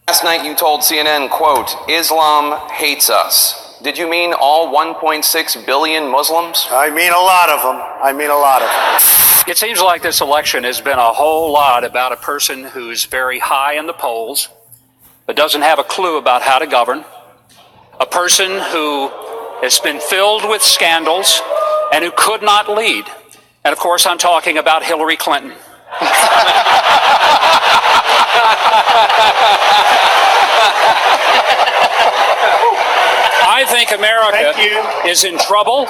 Last night you told CNN, quote, Islam hates us. Did you mean all 1.6 billion Muslims? I mean a lot of them. I mean a lot of them. It seems like this election has been a whole lot about a person who's very high in the polls, but doesn't have a clue about how to govern, a person who has been filled with scandals and who could not lead. And of course, I'm talking about Hillary Clinton. I think America is in trouble,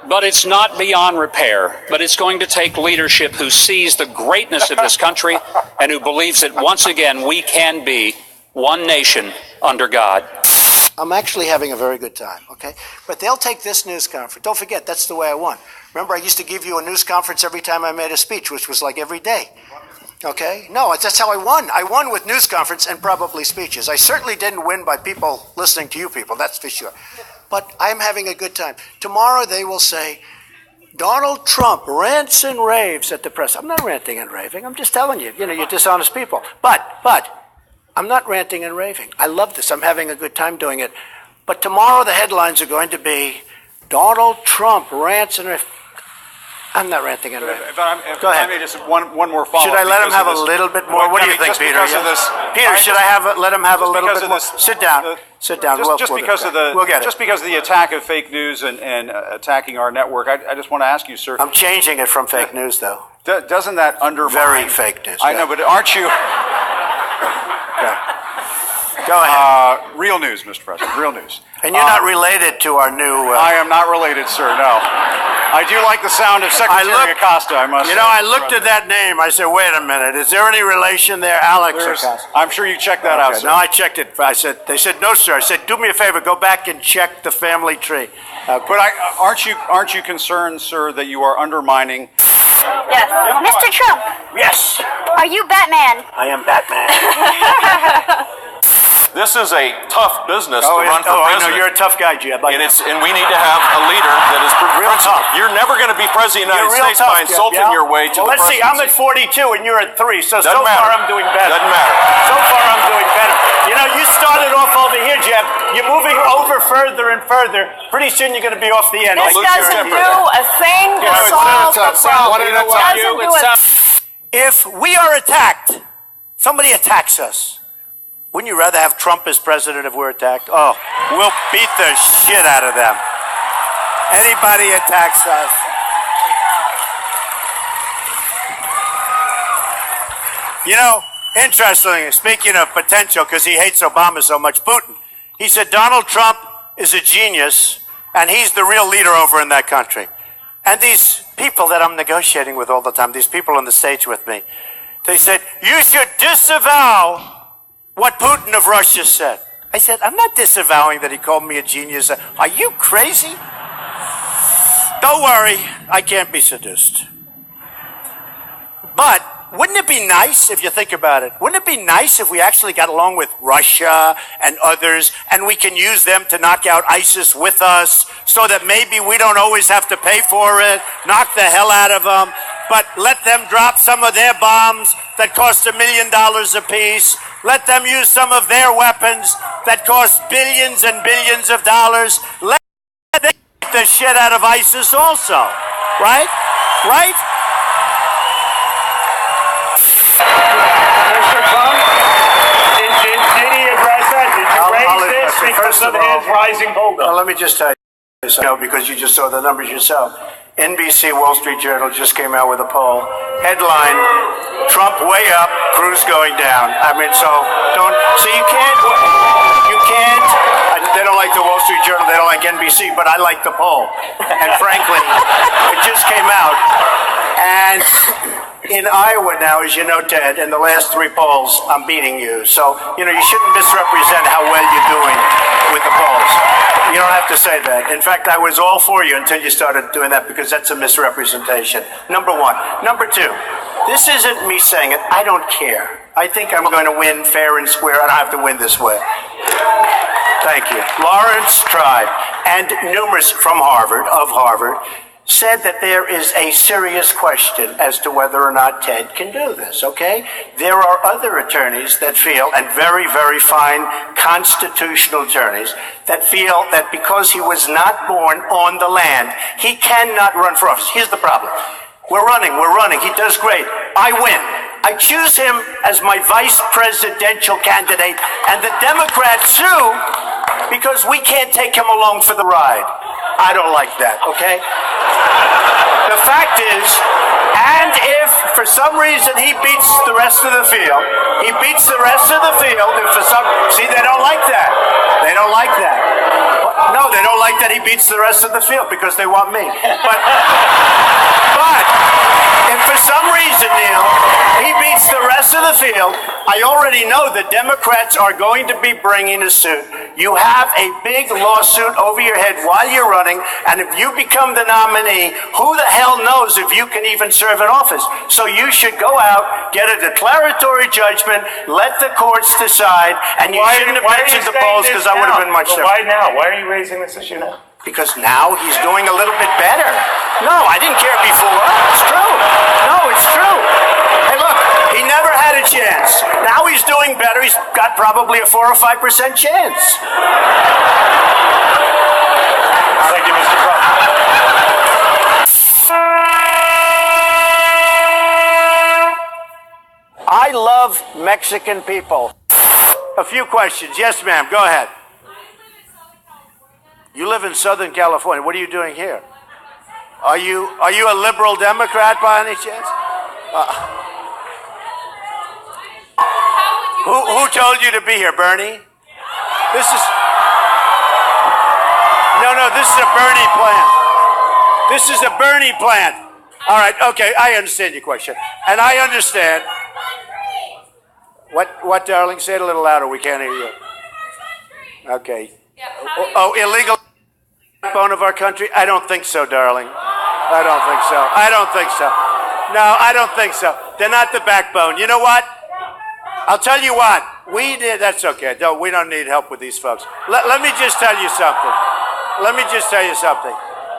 but it's not beyond repair. But it's going to take leadership who sees the greatness of this country and who believes that once again we can be one nation under God. I'm actually having a very good time, okay? But they'll take this news conference. Don't forget, that's the way I won. Remember, I used to give you a news conference every time I made a speech, which was like every day. Okay? No, that's how I won. I won with news conference and probably speeches. I certainly didn't win by people listening to you people, that's for sure. But I'm having a good time. Tomorrow they will say, Donald Trump rants and raves at the press. I'm not ranting and raving. I'm just telling you, you're dishonest people. But I'm not ranting and raving. I love this. I'm having a good time doing it. But tomorrow the headlines are going to be, Donald Trump rants and raves. I'm not ranting and raving. Go ahead. I may just one more follow-up. Should I let him have a little bit more? What do you think, Peter? Peter, should I let him have a little bit more? Sit down. Sit down. Just because of the attack of fake news and attacking our network, I just want to ask you, sir. I'm changing it from fake news, though. Doesn't that undermine? Very fake news. I know, but aren't you? Go ahead. Real news, Mr. President. Real news. And you're not related to our new... I am not related, sir, no. I do like the sound of Secretary Acosta, I must say. I looked at that name. I said, wait a minute. Is there any relation there? Alex Acosta. I'm sure you checked that out, sir. No, I checked it. They said, no, sir. I said, do me a favor. Go back and check the family tree. Okay. But aren't you concerned, sir, that you are undermining... Yes. Mr. Trump. Yes. Are you Batman? I am Batman. This is a tough business to run for president. I know, you're a tough guy, Jeb. And we need to have a leader that is real tough. You're never going to be president of the United States by insulting your way to the Let's see, presidency. I'm at 42 and you're at 3, so Doesn't matter. Far I'm doing better. Doesn't matter. So far I'm doing better. You started off over here, Jeb. You're moving over further and further. Pretty soon you're going to be off the end. This doesn't do a thing to solve the problem. If we are attacked, somebody attacks us. Wouldn't you rather have Trump as president if we're attacked? Oh, we'll beat the shit out of them. Anybody attacks us. Interestingly, speaking of potential, because he hates Obama so much, Putin, he said Donald Trump is a genius, and he's the real leader over in that country. And these people that I'm negotiating with all the time, these people on the stage with me, they said, you should disavow what Putin of Russia said. I said, I'm not disavowing that he called me a genius. Are you crazy? Don't worry, I can't be seduced. But wouldn't it be nice, if you think about it, wouldn't it be nice if we actually got along with Russia and others, and we can use them to knock out ISIS with us, so that maybe we don't always have to pay for it, knock the hell out of them, but let them drop some of their bombs that cost $1 million apiece. Let them use some of their weapons that cost billions and billions of dollars. Let them get the shit out of ISIS also. Right? Right? Mr. Trump, did he address that? Did you raise this because of his rising hold up? Let me just tell you something, because you just saw the numbers yourself. NBC Wall Street Journal just came out with a poll. Headline, Trump way up, Cruz going down. You can't, they don't like the Wall Street Journal, they don't like NBC, but I like the poll. And frankly, it just came out. And in Iowa now, as you know, Ted, in the last 3 polls, I'm beating you. So, you shouldn't misrepresent how well you're doing with the polls. You don't have to say that. In fact, I was all for you until you started doing that, because that's a misrepresentation. Number 1. Number 2, this isn't me saying it. I don't care. I think I'm going to win fair and square. I don't have to win this way. Thank you. Lawrence tried, and numerous from Harvard, said that there is a serious question as to whether or not Ted can do this, okay? There are other attorneys that feel, and very, very fine constitutional attorneys, that feel that because he was not born on the land, he cannot run for office. Here's the problem. We're running. He does great. I win. I choose him as my vice presidential candidate, and the Democrats sue because we can't take him along for the ride. I don't like that, okay? The fact is, and if for some reason he beats the rest of the field, if for some, see, they don't like that. They don't like that. No, they don't like that he beats the rest of the field because they want me. But if for some reason, Neil, he beats the rest of the field, I already know the Democrats are going to be bringing a suit. You have a big lawsuit over your head while you're running, and if you become the nominee, who the hell knows if you can even serve in office? So you should go out, get a declaratory judgment, let the courts decide, and you shouldn't have mentioned the polls because I would have been much different. Why now? Why are you raising this issue now? Because now he's doing a little bit better. No, I didn't care before. It's true. No, it's true. Hey, look, he never had a chance. Now he's doing better. He's got probably a 4 or 5% chance. Thank you, Mr. Trump. I love Mexican people. A few questions. Yes, ma'am. Go ahead. You live in Southern California. What are you doing here? Are you a liberal Democrat by any chance? Who told you to be here, Bernie? This is a Bernie plant. This is a Bernie plant. All right, okay, I understand your question, and I understand. What, darling? Say it a little louder. We can't hear you. Okay. Oh, illegal backbone of our country? I don't think so, darling. I don't think so. No, I don't think so. They're not the backbone. You know what? I'll tell you what. We did. That's okay. We don't need help with these folks. Let me just tell you something.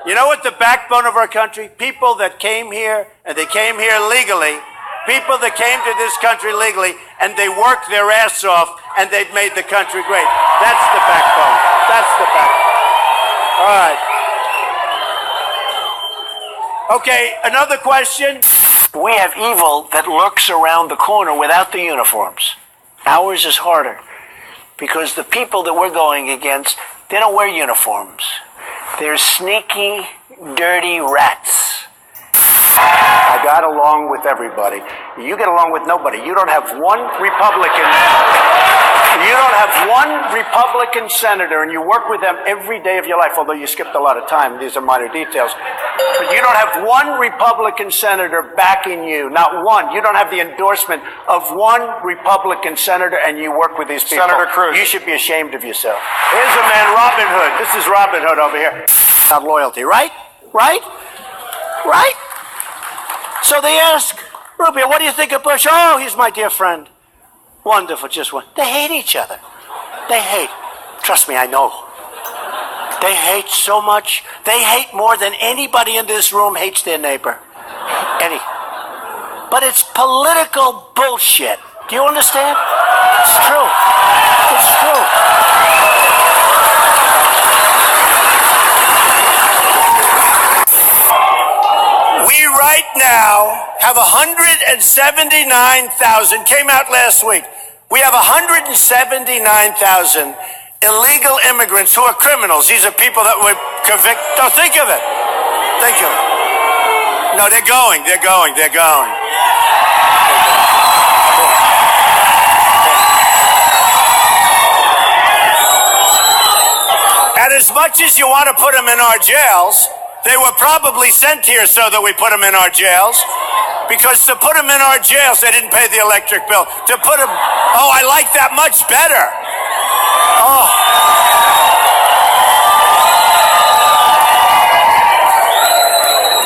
You know what the backbone of our country? People that came here, and they came here legally. People that came to this country legally, and they worked their ass off, and they've made the country great. That's the backbone. All right. Okay, another question. We have evil that lurks around the corner without the uniforms. Ours is harder because the people that we're going against, they don't wear uniforms. They're sneaky, dirty rats. I got along with everybody. You get along with nobody. You don't have one Republican. You don't have one Republican senator, and you work with them every day of your life, although you skipped a lot of time. These are minor details. But you don't have one Republican senator backing you. Not one. You don't have the endorsement of one Republican senator, and you work with these people. Senator Cruz. You should be ashamed of yourself. Here's a man, Robin Hood. This is Robin Hood over here. Not loyalty, right? Right? So they ask, Rubio, what do you think of Bush? Oh, he's my dear friend. Wonderful, just one. They hate each other. They hate. Trust me, I know. They hate so much. They hate more than anybody in this room hates their neighbor. But it's political bullshit. Do you understand? It's true. It's true. We right now have 179,000, came out last week. We have 179,000 illegal immigrants who are criminals. These are people that were convicted. Don't think of it. No, they're going. And as much as you want to put them in our jails, they were probably sent here so that we put them in our jails. Because to put them in our jails, they didn't pay the electric bill. To put them, I like that much better.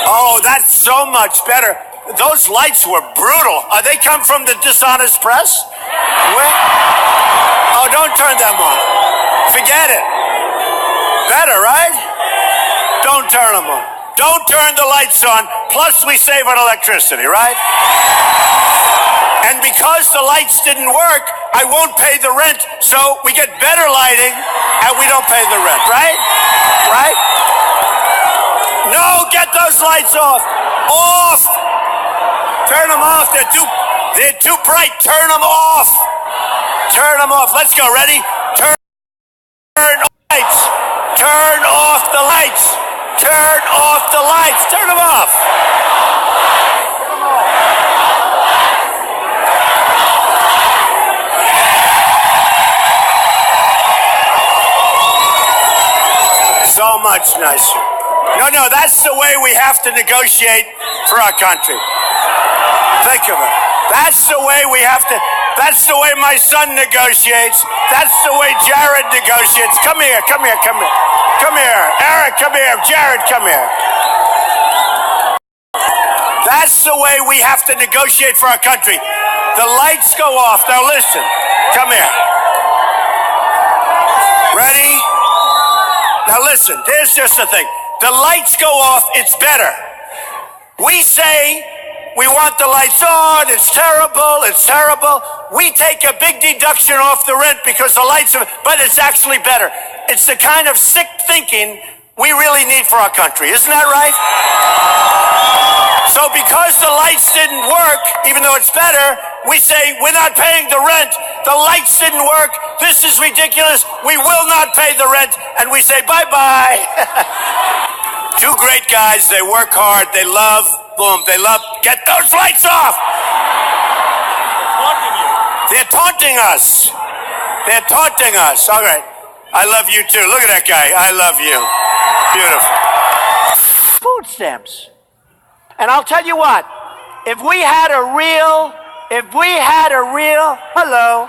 Oh, that's so much better. Those lights were brutal. They come from the dishonest press? Where? Oh, don't turn them on. Forget it. Better, right? Don't turn them on. Don't turn the lights on, plus we save on electricity, right? And because the lights didn't work, I won't pay the rent, so we get better lighting and we don't pay the rent, right? Right? No, get those lights off. Off! Turn them off. They're too bright. Turn them off. Turn them off. Let's go. Ready? Turn off the lights. Turn off the lights. Turn off the lights. Turn them off. So much nicer. No, that's the way we have to negotiate for our country. Think of it. That's the way we have to. That's the way my son negotiates. That's the way Jared negotiates. Come here, come here, come here. Come here. Eric, come here. Jared, come here. That's the way we have to negotiate for our country. The lights go off. Now listen. Come here. Ready? Now listen. There's just the thing. The lights go off. It's better. We say we want the lights on. It's terrible. It's terrible. We take a big deduction off the rent because the lights are, but it's actually better. It's the kind of sick thinking we really need for our country. Isn't that right? So because the lights didn't work, even though it's better, we say we're not paying the rent. The lights didn't work. This is ridiculous. We will not pay the rent. And we say bye-bye. Two great guys. They work hard. They love. Boom. They love. Get those lights off. They're taunting us. They're taunting us. All right. I love you too. Look at that guy. I love you. Beautiful. Food stamps. And I'll tell you what, if we had a real, hello,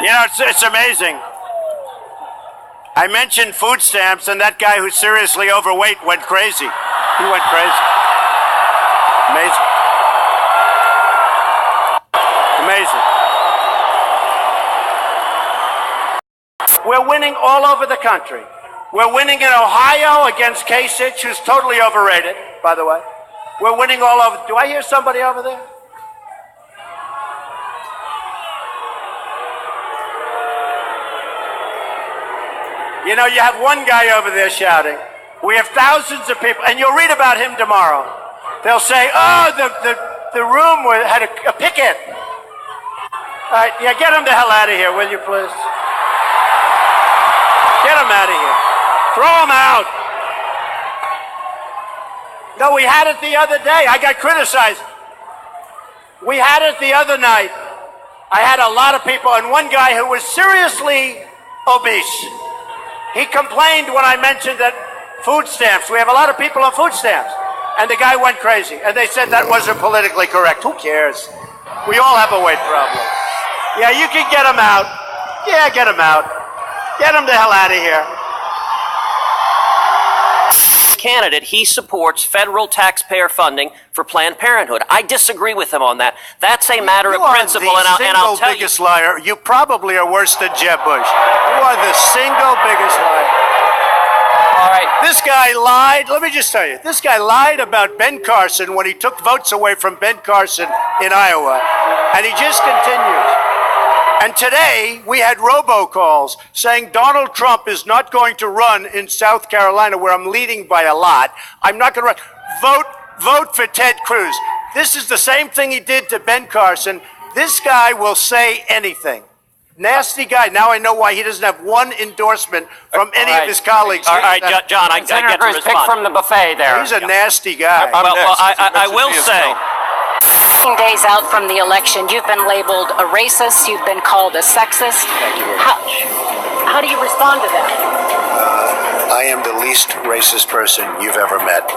You know, it's amazing. I mentioned food stamps, and that guy who's seriously overweight went crazy. He went crazy. Amazing. Amazing. We're winning all over the country. We're winning in Ohio against Kasich, who's totally overrated, by the way. We're winning all over. Do I hear somebody over there? You know, you have one guy over there shouting. We have thousands of people, and you'll read about him tomorrow. They'll say, oh, the room had a picket. All right, yeah, get him the hell out of here, will you, please? Get him out of here. Throw him out. No, we had it the other day. I got criticized. We had it the other night. I had a lot of people, and one guy who was seriously obese. He complained when I mentioned that food stamps, we have a lot of people on food stamps. And the guy went crazy. And they said that wasn't politically correct. Who cares? We all have a weight problem. Yeah, you can get him out. Yeah, get him out. Get him the hell out of here. Candidate, he supports federal taxpayer funding for Planned Parenthood. I disagree with him on that. That's a matter of principle, and I'll tell you. You are the single biggest liar. You probably are worse than Jeb Bush. You are the single biggest liar. All right. This guy lied. Let me just tell you. This guy lied about Ben Carson when he took votes away from Ben Carson in Iowa, and he just continues. And today, we had robocalls saying Donald Trump is not going to run in South Carolina, where I'm leading by a lot. I'm not going to run. Vote for Ted Cruz. This is the same thing he did to Ben Carson. This guy will say anything. Nasty guy. Now I know why he doesn't have one endorsement from any of his colleagues. All right, John, I get to respond. Pick from the buffet there. He's a nasty guy. I will say, 15 days out from the election, you've been labeled a racist, you've been called a sexist. How do you respond to that? I am the least racist person you've ever met.